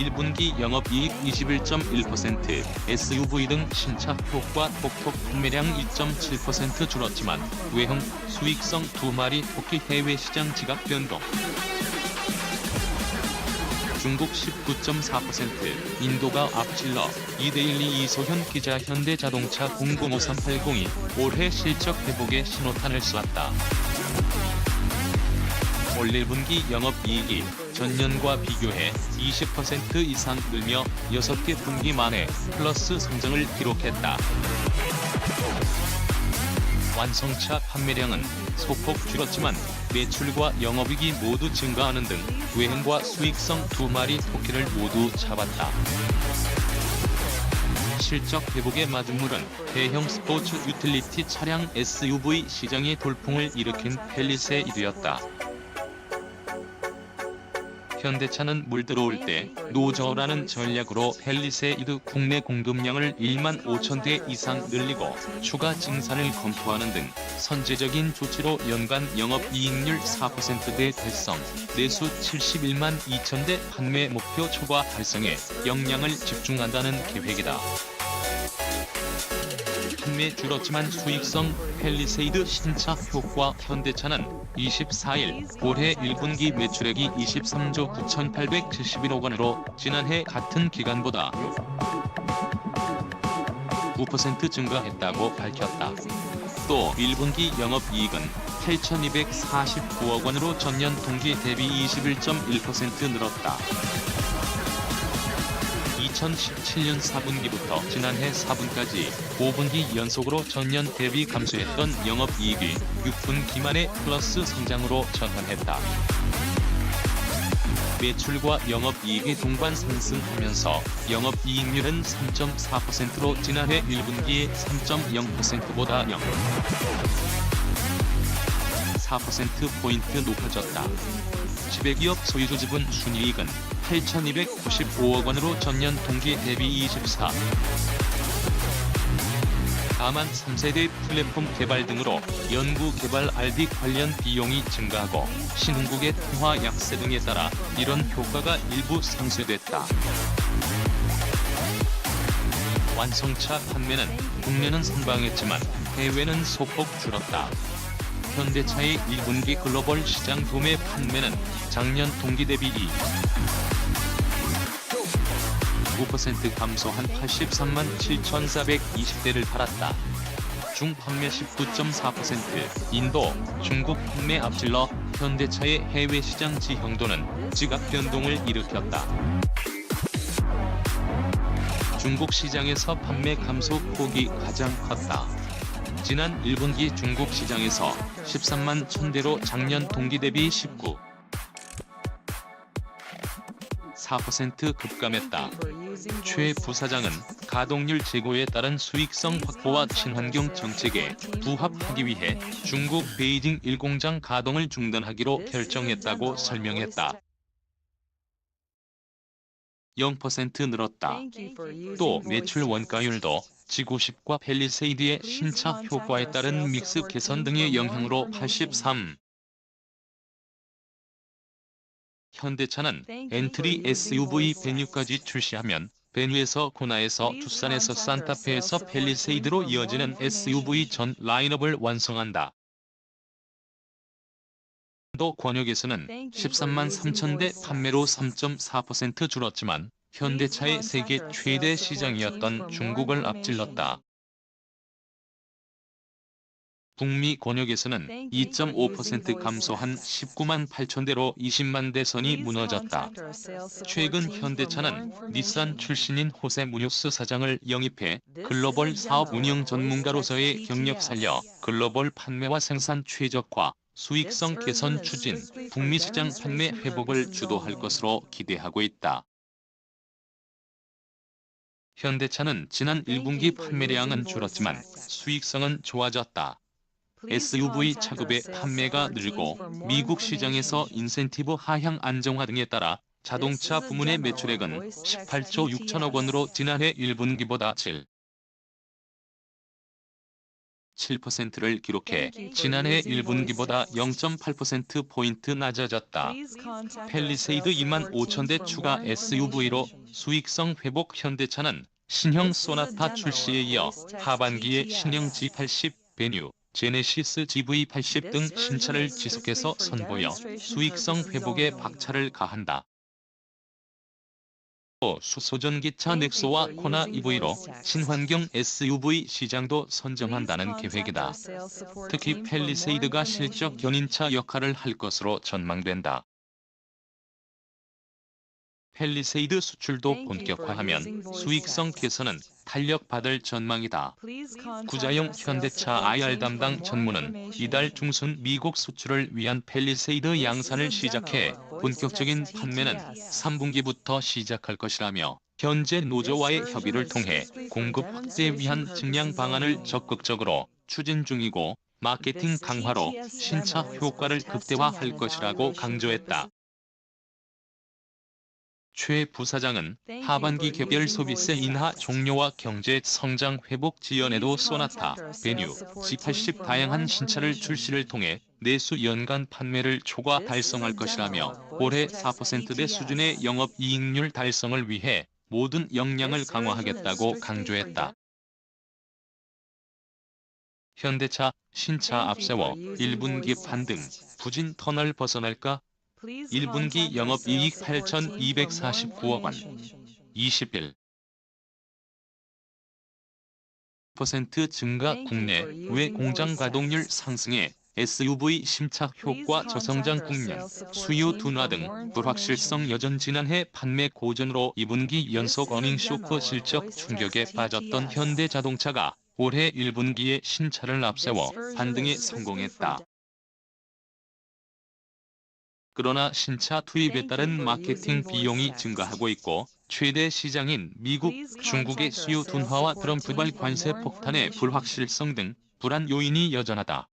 1분기 영업이익 21.1%, SUV 등 신차 효과 톡톡 판매량 2.7% 줄었지만 외형, 수익성 두 마리 토끼 해외 시장 지각 변동. 중국 19.4%, 인도가 앞질러. 이데일리 이소현 기자 현대자동차 005380이 올해 실적 회복에 신호탄을 쐈다. 올 1분기 영업이익이 전년과 비교해 20% 이상 늘며 6개 분기 만에 플러스 성장을 기록했다. 완성차 판매량은 소폭 줄었지만 매출과 영업이익이 모두 증가하는 등 외형과 수익성 두 마리 토끼를 모두 잡았다. 실적 회복의 마중물은 대형 스포츠 유틸리티 차량 SUV 시장의 돌풍을 일으킨 팰리세이드였다. 현대차는 물 들어올 때 노저라는 전략으로 팰리세이드 국내 공급량을 1만 5천 대 이상 늘리고 추가 증산을 검토하는 등 선제적인 조치로 연간 영업이익률 4%대 달성, 내수 71만 2천 대 판매 목표 초과 달성에 역량을 집중한다는 계획이다. 판매 줄었지만 수익성 팰리세이드 신차 효과 현대차는 24일 올해 1분기 매출액이 23조 9,871억 원으로 지난해 같은 기간보다 9% 증가했다고 밝혔다. 또 1분기 영업이익은 8,249억 원으로 전년 동기 대비 21.1% 늘었다. 2017년 4분기부터 지난해 4분까지 5분기 연속으로 전년 대비 감소했던 영업이익이 6분기 만에 플러스 성장으로 전환했다. 매출과 영업이익이 동반 상승하면서 영업이익률은 3.4%로 지난해 1분기의 3.0%보다 0.4%포인트 높아졌다. 지배기업 소유주 지분 순이익은 8,295억 원으로 전년 동기 대비 24%. 다만 3세대 플랫폼 개발 등으로 연구 개발 R&D 관련 비용이 증가하고 신흥국의 통화 약세 등에 따라 이런 효과가 일부 상쇄됐다. 완성차 판매는 국내는 선방했지만 해외는 소폭 줄었다. 현대차의 1분기 글로벌 시장 도매 판매는 작년 동기 대비 9% 감소한 83만 7,420대를 팔았다. 중 판매 19.4%, 인도, 중국 판매 앞질러 현대차의 해외 시장 지형도는 지각 변동을 일으켰다. 중국 시장에서 판매 감소 폭이 가장 컸다. 지난 1분기 중국 시장에서 13만 1,000대로 작년 동기 대비 19.4% 급감했다. 최 부사장은 가동률 제고에 따른 수익성 확보와 친환경 정책에 부합하기 위해 중국 베이징 1공장 가동을 중단하기로 결정했다고 설명했다. 0% 늘었다. 또 매출 원가율도 G90과 팰리세이드의 신차 효과에 따른 믹스 개선 등의 영향으로 83%. 현대차는 엔트리 SUV 베뉴까지 출시하면 베뉴에서 코나에서 투싼에서 산타페에서 팰리세이드로 이어지는 SUV 전 라인업을 완성한다. 또 권역에서는 13만 3천 대 판매로 3.4% 줄었지만 현대차의 세계 최대 시장이었던 중국을 앞질렀다. 북미 권역에서는 2.5% 감소한 19만 8천 대로 20만 대 선이 무너졌다. 최근 현대차는 닛산 출신인 호세 무뇨스 사장을 영입해 글로벌 사업 운영 전문가로서의 경력 살려 글로벌 판매와 생산 최적화, 수익성 개선 추진, 북미 시장 판매 회복을 주도할 것으로 기대하고 있다. 현대차는 지난 1분기 판매량은 줄었지만 수익성은 좋아졌다. SUV 차급의 판매가 늘고 미국 시장에서 인센티브 하향 안정화 등에 따라 자동차 부문의 매출액은 18조 6천억 원으로 지난해 1분기보다 7%를 기록해 지난해 1분기보다 0.8%포인트 낮아졌다. 팰리세이드 2만 5천 대 추가 SUV로 수익성 회복. 현대차는 신형 소나타 출시에 이어 하반기에 신형 G80, 베뉴, 제네시스 GV80 등 신차를 지속해서 선보여 수익성 회복에 박차를 가한다. 또 수소전기차 넥소와 코나 EV로 친환경 SUV 시장도 선점한다는 계획이다. 특히 팰리세이드가 실적 견인차 역할을 할 것으로 전망된다. 팰리세이드 수출도 본격화하면 수익성 개선은 탄력받을 전망이다. 구자용 현대차 IR 담당 전무는 이달 중순 미국 수출을 위한 팰리세이드 양산을 시작해 본격적인 판매는 3분기부터 시작할 것이라며 현재 노조와의 협의를 통해 공급 확대 위한 증량 방안을 적극적으로 추진 중이고 마케팅 강화로 신차 효과를 극대화할 것이라고 강조했다. 최 부사장은 하반기 개별 소비세 인하 종료와 경제 성장 회복 지연에도 소나타, 베뉴, G80 다양한 신차를 출시를 통해 내수 연간 판매를 초과 달성할 것이라며 올해 4%대 수준의 영업이익률 달성을 위해 모든 역량을 강화하겠다고 강조했다. 현대차 신차 앞세워 1분기 판등, 부진 터널 벗어날까? 1분기 영업이익 8,249억 원. 20일 % 증가. 국내외 공장 가동률 상승에 SUV 심착 효과 저성장 국면, 수요 둔화 등 불확실성 여전. 지난해 판매 고전으로 2분기 연속 어닝쇼크 실적 충격에 빠졌던 현대자동차가 올해 1분기에 신차를 앞세워 반등에 성공했다. 그러나 신차 투입에 따른 마케팅 비용이 증가하고 있고 최대 시장인 미국, 중국의 수요 둔화와 트럼프발 관세 폭탄의 불확실성 등 불안 요인이 여전하다.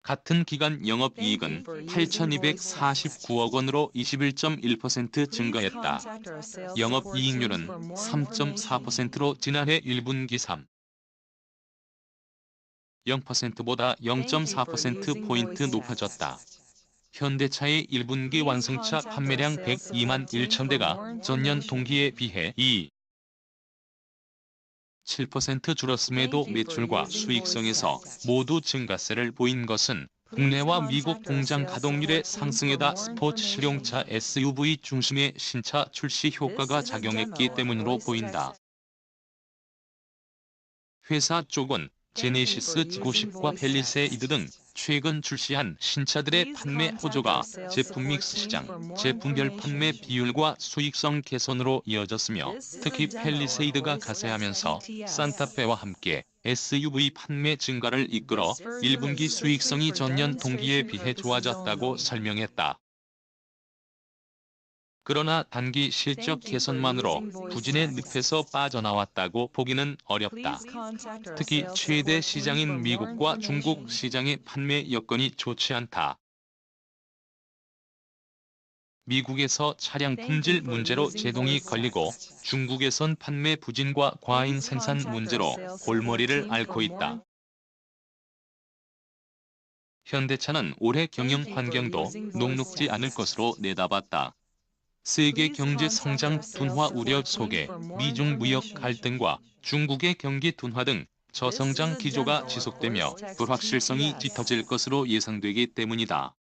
같은 기간 영업이익은 8,249억 원으로 21.1% 증가했다. 영업이익률은 3.4%로 지난해 1분기 0%보다 0.4%포인트 높아졌다. 현대차의 1분기 완승차 판매량 102만 1천 대가 전년 동기에 비해 7% 줄었음에도 매출과 수익성에서 모두 증가세를 보인 것은 국내와 미국 공장 가동률의 상승에다 스포츠 실용차 SUV 중심의 신차 출시 효과가 작용했기 때문으로 보인다. 회사 쪽은 제네시스 G90과 팰리세이드 등 최근 출시한 신차들의 판매 호조가 제품 믹스 시장, 제품별 판매 비율과 수익성 개선으로 이어졌으며 특히 팰리세이드가 가세하면서 산타페와 함께 SUV 판매 증가를 이끌어 1분기 수익성이 전년 동기에 비해 좋아졌다고 설명했다. 그러나 단기 실적 개선만으로 부진의 늪에서 빠져나왔다고 보기는 어렵다. 특히 최대 시장인 미국과 중국 시장의 판매 여건이 좋지 않다. 미국에서 차량 품질 문제로 제동이 걸리고 중국에선 판매 부진과 과잉 생산 문제로 골머리를 앓고 있다. 현대차는 올해 경영 환경도 녹록지 않을 것으로 내다봤다. 세계 경제 성장 둔화 우려 속에 미중 무역 갈등과 중국의 경기 둔화 등 저성장 기조가 지속되며 불확실성이 짙어질 것으로 예상되기 때문이다.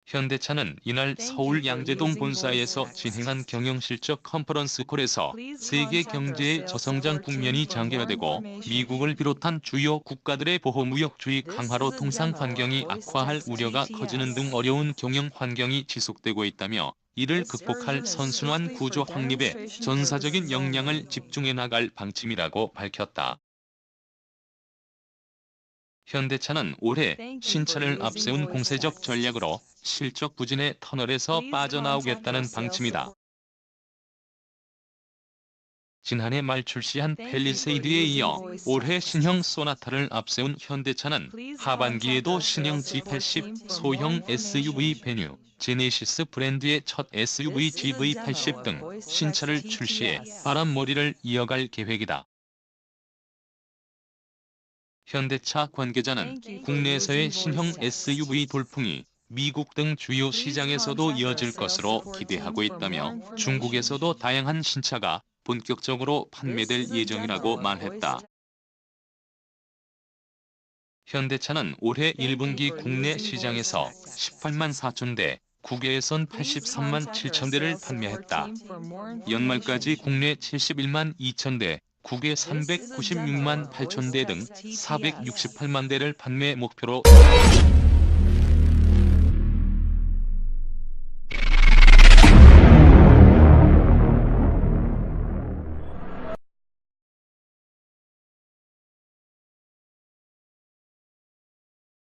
현대차는 이날 서울 양재동 본사에서 진행한 경영실적 컨퍼런스 콜에서 세계 경제의 저성장 국면이 장기화되고 미국을 비롯한 주요 국가들의 보호무역주의 강화로 통상 환경이 악화할 우려가 커지는 등 어려운 경영 환경이 지속되고 있다며 이를 극복할 선순환 구조 확립에 전사적인 역량을 집중해 나갈 방침이라고 밝혔다. 현대차는 올해 신차를 앞세운 공세적 전략으로 실적 부진의 터널에서 빠져나오겠다는 방침이다. 지난해 말 출시한 팰리세이드에 이어 올해 신형 소나타를 앞세운 현대차는 하반기에도 신형 G80, 소형 SUV 베뉴, 제네시스 브랜드의 첫 SUV GV80 등 신차를 출시해 바람몰이를 이어갈 계획이다. 현대차 관계자는 국내에서의 신형 SUV 돌풍이 미국 등 주요 시장에서도 이어질 것으로 기대하고 있다며 중국에서도 다양한 신차가 본격적으로 판매될 예정이라고 말했다. 현대차는 올해 1분기 국내 시장에서 18만 4천 대, 국외에선 83만 7천 대를 판매했다. 연말까지 국내 71만 2천 대, 국외 396만 8천 대 등 468만 대를 판매 목표로